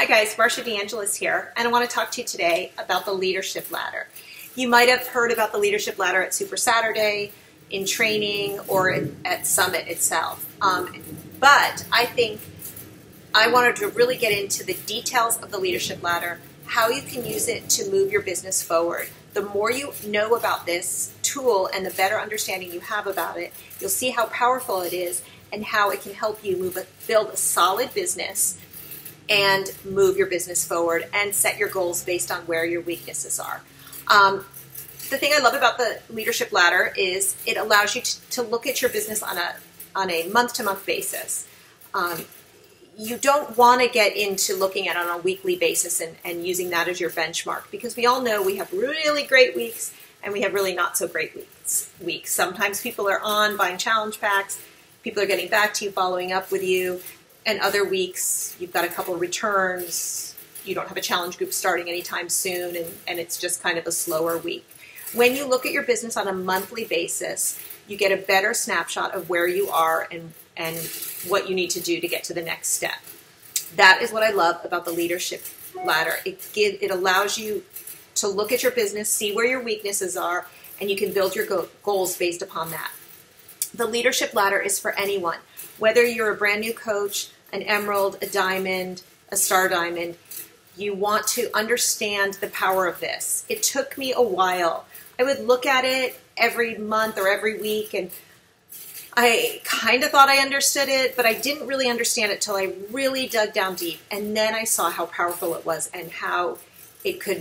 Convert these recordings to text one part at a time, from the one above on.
Hi guys, Marsha DeAngelis here, and I want to talk to you today about the Leadership Ladder. You might have heard about the Leadership Ladder at Super Saturday, in training, or at Summit itself. But I think I wanted to really get into the details of the Leadership Ladder, how you can use it to move your business forward. The more you know about this tool and the better understanding you have about it, you'll see how powerful it is and how it can help you build a solid business and move your business forward and set your goals based on where your weaknesses are. The thing I love about the Leadership Ladder is it allows you to look at your business on a month-to-month basis. You don't want to get into looking at it on a weekly basis and using that as your benchmark, because we all know we have really great weeks and we have really not so great weeks. Sometimes people are on buying challenge packs, people are getting back to you, following up with you, and other weeks you've got a couple of returns, you don't have a challenge group starting anytime soon, and it's just kind of a slower week. When you look at your business on a monthly basis, you get a better snapshot of where you are and what you need to do to get to the next step. That is what I love about the Leadership Ladder. It allows you to look at your business, see where your weaknesses are, and you can build your goals based upon that. The Leadership Ladder is for anyone. Whether you're a brand new coach, an emerald, a diamond, a star diamond, you want to understand the power of this. It took me a while. I would look at it every month or every week, and I kind of thought I understood it, but I didn't really understand it till I really dug down deep. And then I saw how powerful it was and how it could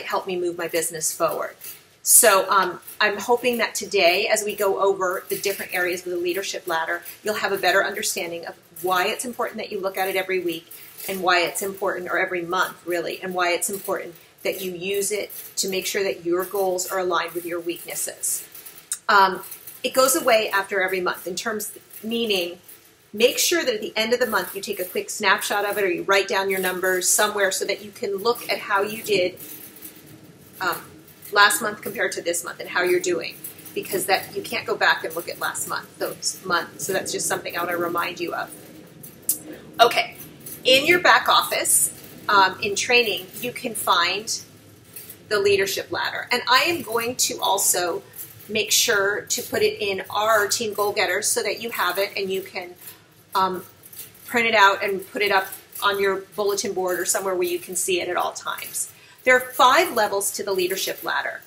help me move my business forward. So I'm hoping that today, as we go over the different areas of the Leadership Ladder, you'll have a better understanding of why it's important that you look at it every week, and why it's important, or every month really, and why it's important that you use it to make sure that your goals are aligned with your weaknesses. It goes away after every month, meaning make sure that at the end of the month you take a quick snapshot of it, or you write down your numbers somewhere so that you can look at how you did last month compared to this month and how you're doing, because that you can't go back and look at last month, so that's just something I want to remind you of. Okay, in your back office, in training, you can find the Leadership Ladder, and I am going to also make sure to put it in our Team Goal Getters so that you have it and you can print it out and put it up on your bulletin board or somewhere where you can see it at all times. There are 5 levels to the Leadership Ladder.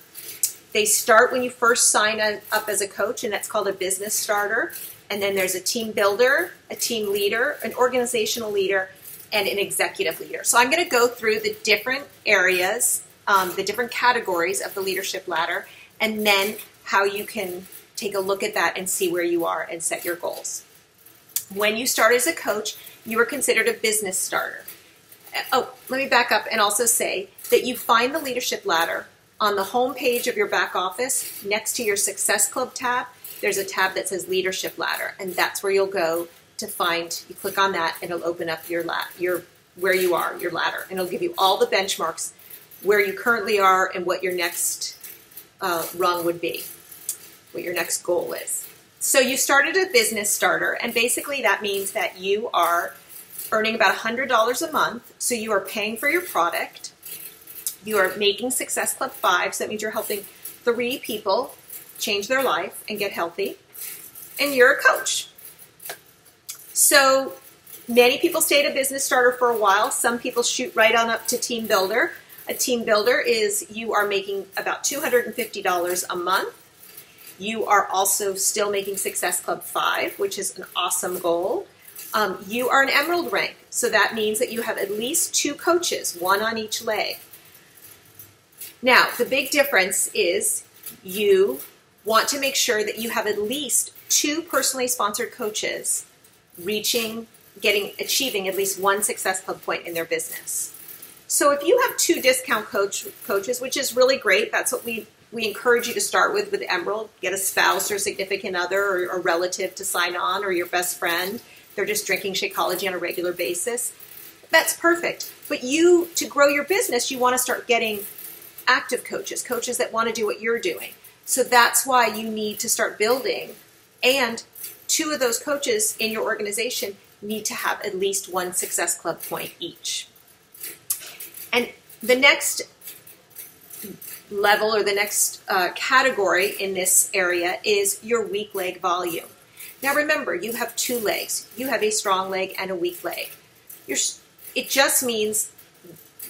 They start when you first sign up as a coach, and that's called a business starter. And then there's a team builder, a team leader, an organizational leader, and an executive leader. So I'm going to go through the different areas, the different categories of the Leadership Ladder, and then how you can take a look at that and see where you are and set your goals. When you start as a coach, you are considered a business starter. Oh, let me back up and also say that you find the Leadership Ladder on the home page of your back office. Next to your Success Club tab, there's a tab that says Leadership Ladder, and that's where you'll go to find. You click on that and it'll open up where you are, your ladder, and it'll give you all the benchmarks where you currently are and what your next rung would be, what your next goal is. So you started a business starter, and basically that means that you are earning about $100 a month, so you are paying for your product. You are making Success Club 5, so that means you're helping 3 people change their life and get healthy, and you're a coach. So many people stay at a business starter for a while. Some people shoot right on up to team builder. A team builder is you are making about $250 a month. You are also still making Success Club 5, which is an awesome goal. You are an emerald rank, so that means that you have at least 2 coaches, 1 on each leg. Now, the big difference is you want to make sure that you have at least 2 personally sponsored coaches achieving at least 1 Success Club point in their business. So if you have 2 discount coaches, which is really great, that's what we encourage you to start with Emerald. Get a spouse or significant other or a relative to sign on, or your best friend. They're just drinking Shakeology on a regular basis. That's perfect. But to grow your business, you want to start getting active coaches that want to do what you're doing. So that's why you need to start building, and 2 of those coaches in your organization need to have at least 1 Success Club point each. And the next level, or the next category in this area, is your weak leg volume. Now remember, you have two legs. You have a strong leg and a weak leg. It just means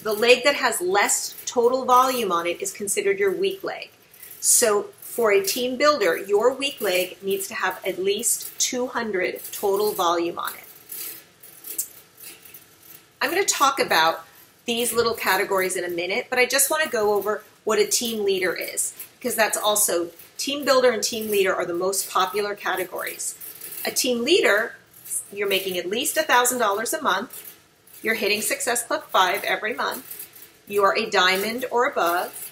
the leg that has less total volume on it is considered your weak leg. So for a team builder, your weak leg needs to have at least 200 total volume on it. I'm going to talk about these little categories in a minute, but I just want to go over what a team leader is, because that's also, team builder and team leader are the most popular categories. A team leader, you're making at least $1,000 a month. You're hitting Success Club 5 every month. You are a diamond or above.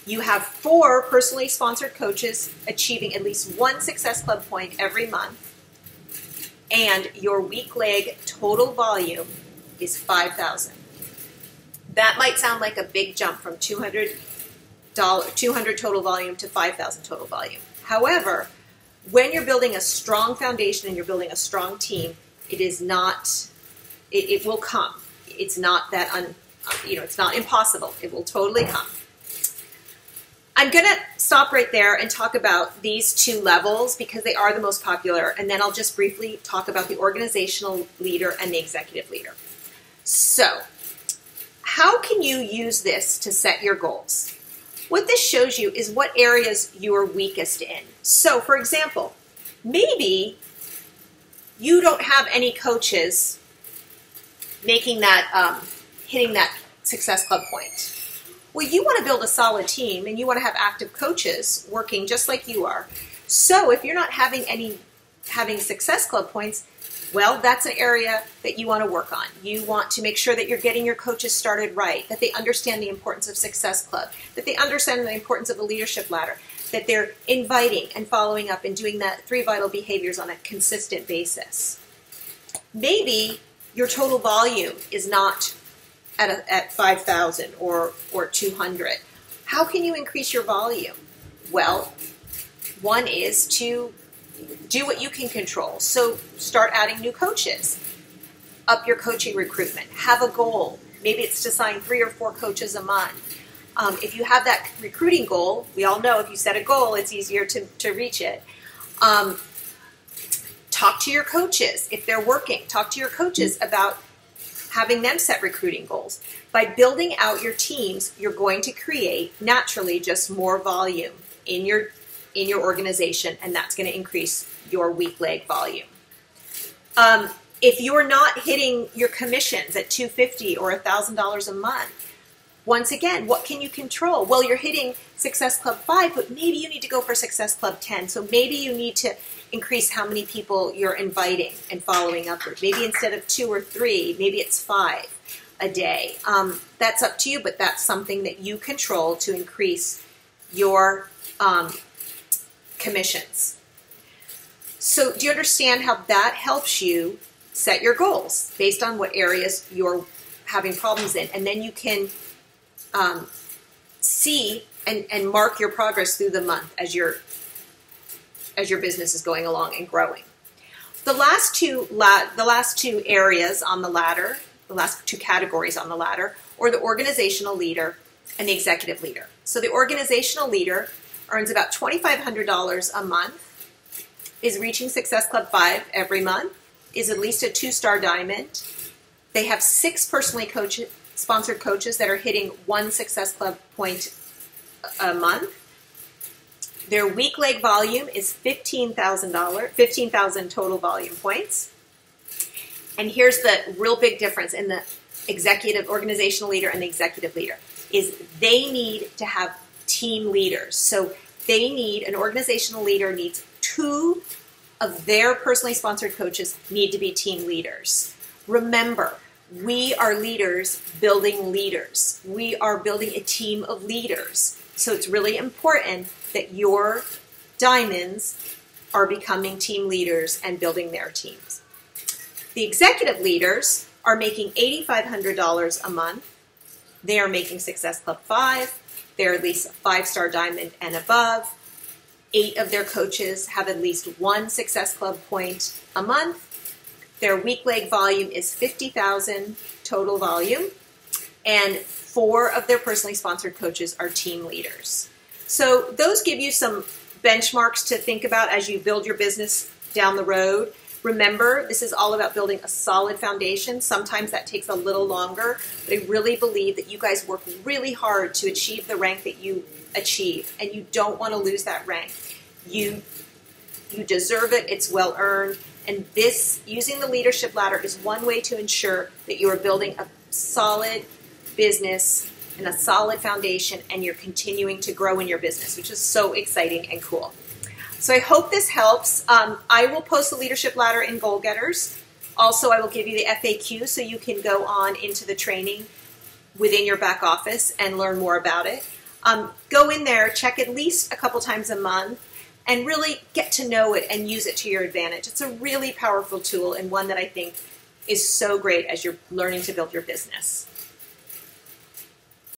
You have 4 personally sponsored coaches achieving at least 1 Success Club point every month. And your weak leg total volume is 5,000. That might sound like a big jump from $200 total volume to 5,000 total volume. However, when you're building a strong foundation and you're building a strong team, it is not, it will come. It's not that, it's not impossible. It will totally come. I'm going to stop right there and talk about these 2 levels because they are the most popular, and then I'll just briefly talk about the organizational leader and the executive leader. So, how can you use this to set your goals? What this shows you is what areas you are weakest in. So, for example, maybe you don't have any coaches making that, hitting that Success Club point. Well, you want to build a solid team and you want to have active coaches working just like you are. So if you're not having Success Club points, well, that's an area that you want to work on. You want to make sure that you're getting your coaches started right, that they understand the importance of Success Club, that they understand the importance of the leadership ladder, that they're inviting and following up and doing that 3 vital behaviors on a consistent basis. Maybe your total volume is not at 5,000 or 200. How can you increase your volume? Well, one is to do what you can control. So start adding new coaches. Up your coaching recruitment. Have a goal. Maybe it's to sign 3 or 4 coaches a month. If you have that recruiting goal, we all know if you set a goal, it's easier to reach it. Talk to your coaches. If they're working, talk to your coaches about having them set recruiting goals. By building out your teams, you're going to create naturally just more volume in your organization, and that's going to increase your weak leg volume. If you're not hitting your commissions at $250 or $1,000 a month, once again, what can you control? Well, you're hitting Success Club 5, but maybe you need to go for Success Club 10. So maybe you need to increase how many people you're inviting and following up with. Maybe instead of 2 or 3, maybe it's 5 a day. That's up to you, but that's something that you control to increase your commissions. So do you understand how that helps you set your goals based on what areas you're having problems in? And then you can see and mark your progress through the month as your business is going along and growing. The last two areas on the ladder, the last 2 categories on the ladder, are the organizational leader and the executive leader. So the organizational leader earns about $2,500 a month, is reaching Success Club 5 every month, is at least a 2-star diamond. They have 6 personally sponsored coaches that are hitting 1 Success Club point a month. Their weak leg volume is $15,000 total volume points. And here's the real big difference in the organizational leader and the executive leader, is they need to have team leaders. So an organizational leader needs 2 of their personally sponsored coaches need to be team leaders. Remember, we are leaders building leaders. We are building a team of leaders. So it's really important that your diamonds are becoming team leaders and building their teams. The executive leaders are making $8,500 a month. They are making Success Club 5. They're at least a 5-star diamond and above. 8 of their coaches have at least 1 Success Club point a month. Their weak leg volume is $50,000 total volume. and 4 of their personally sponsored coaches are team leaders. So those give you some benchmarks to think about as you build your business down the road. Remember, this is all about building a solid foundation. Sometimes that takes a little longer, but I really believe that you guys work really hard to achieve the rank that you achieve, and you don't want to lose that rank. You deserve it. It's well earned. And this, using the leadership ladder, is one way to ensure that you are building a solid business and a solid foundation, and you're continuing to grow in your business, which is so exciting and cool. So I hope this helps. I will post the leadership ladder in Goal Getters. Also, I will give you the FAQ so you can go on into the training within your back office and learn more about it. Go in there, check at least a couple times a month, and really get to know it and use it to your advantage. It's a really powerful tool, and one that I think is so great as you're learning to build your business.